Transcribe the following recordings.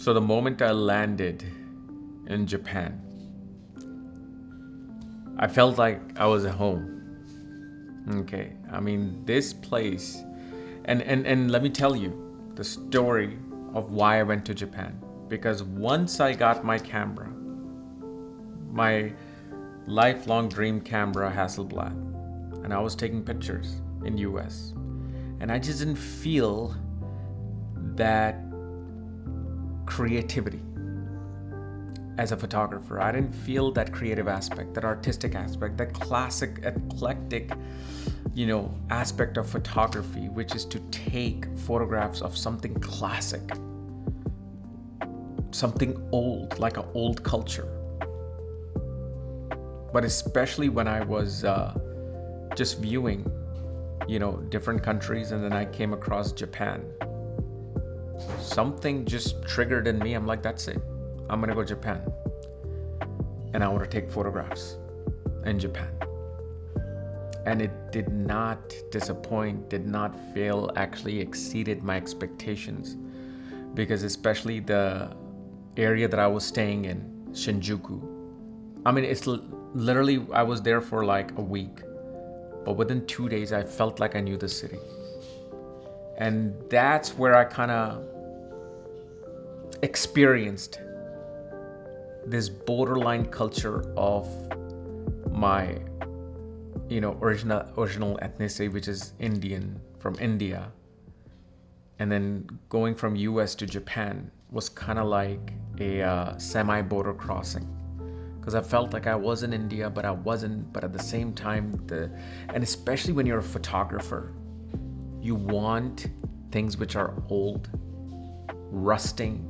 So the moment I landed in Japan, I felt like I was at home. Okay, I mean, this place, and let me tell you the story of why I went to Japan. Because once I got my camera, my lifelong dream camera, Hasselblad, and I was taking pictures in US, and I just didn't feel that creativity as a photographer. I didn't feel that creative aspect, that artistic aspect, that classic, eclectic, aspect of photography, which is to take photographs of something classic, something old, like an old culture. But especially when I was just viewing, different countries, and then I came across Japan, something just triggered in me. I'm like, that's it. I'm gonna go to Japan, and I want to take photographs in Japan. And it did not disappoint, did not fail, actually exceeded my expectations. Because especially the area that I was staying in, Shinjuku. I mean, it's literally, I was there for like a week, but within 2 days, I felt like I knew the city. And that's where I kind of experienced this borderline culture of my original ethnicity, which is Indian, from India. And then going from US to Japan was kind of like a semi-border crossing, because I felt like I was in India, but I wasn't. But at the same time, and especially when you're a photographer, you want things which are old, rusting,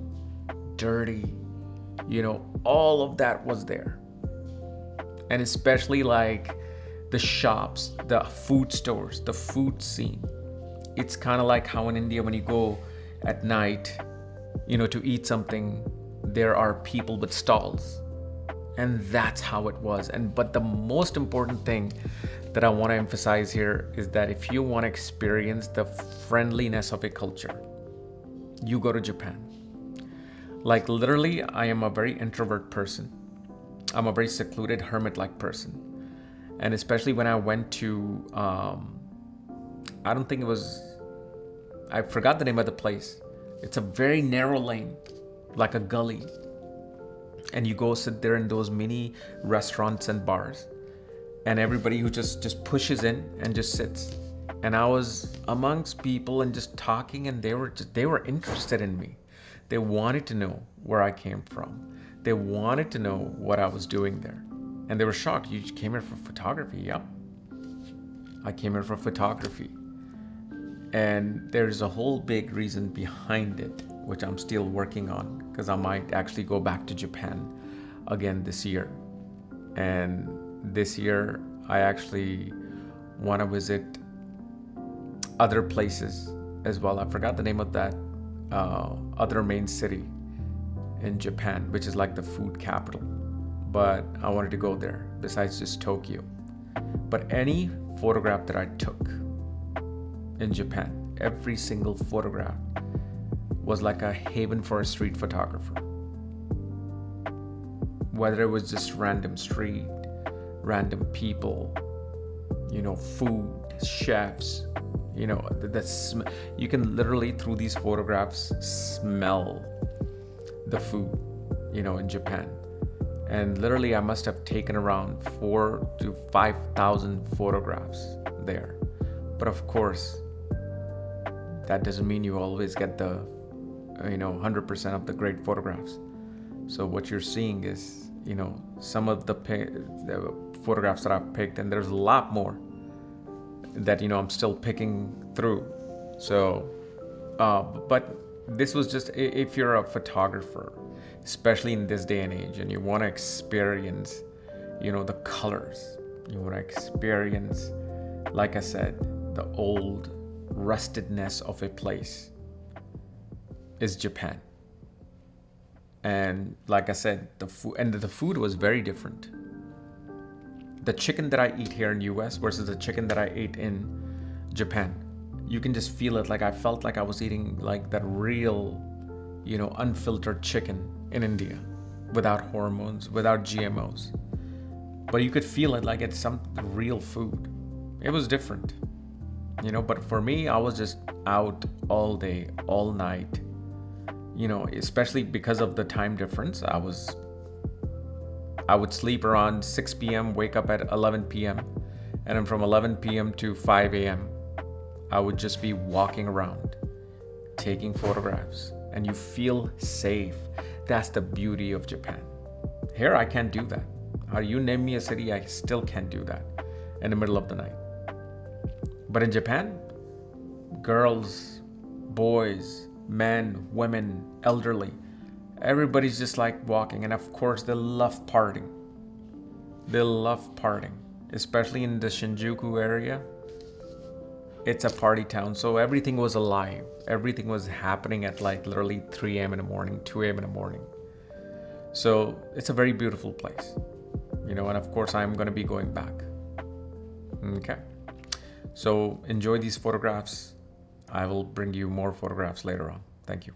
dirty, all of that was there. And especially like the shops, the food stores, the food scene. It's kind of like how in India, when you go at night, to eat something, there are people with stalls. And that's how it was. But the most important thing that I want to emphasize here is that if you want to experience the friendliness of a culture, you go to Japan. Like literally, I am a very introvert person. I'm a very secluded hermit-like person. And especially when I went to, I forgot the name of the place. It's a very narrow lane, like a gully. And you go sit there in those mini restaurants and bars. And everybody who just pushes in and just sits. And I was amongst people and just talking, and they were interested in me. They wanted to know where I came from. They wanted to know what I was doing there. And they were shocked. You came here for photography? Yep. I came here for photography. And there's a whole big reason behind it, which I'm still working on, because I might actually go back to Japan again this year. And this year, I actually want to visit other places as well. I forgot the name of that other main city in Japan, which is like the food capital. But I wanted to go there besides just Tokyo. But any photograph that I took in Japan, every single photograph was like a haven for a street photographer. Whether it was just random street, random people, food, chefs, you can literally through these photographs smell the food, in Japan. And literally I must have taken around 4,000 to 5,000 photographs there. But of course, that doesn't mean you always get the 100% of the great photographs. So what you're seeing is, some of the photographs that I've picked, and there's a lot more that, I'm still picking through. So, but this was just, if you're a photographer, especially in this day and age, and you want to experience, the colors, you want to experience, like I said, the old rustedness of a place, is Japan. And like I said, the food was very different. The chicken that I eat here in US versus the chicken that I ate in Japan, you can just feel it. Like I felt like I was eating like that real unfiltered chicken in India without hormones, without GMOs. But you could feel it like it's some real food. It was different, but for me, I was just out all day, all night, especially because of the time difference. I would sleep around 6 p.m., wake up at 11 p.m. And then from 11 p.m. to 5 a.m., I would just be walking around, taking photographs, and you feel safe. That's the beauty of Japan. Here, I can't do that. You name me a city, I still can't do that in the middle of the night. But in Japan, girls, boys, men, women, elderly, everybody's just like walking. And of course, they love partying. They love partying, especially in the Shinjuku area. It's a party town, so everything was alive. Everything was happening at like literally 3 a.m. in the morning, 2 a.m. in the morning. So it's a very beautiful place, and of course I'm going to be going back. Okay. So enjoy these photographs. I will bring you more photographs later on. Thank you.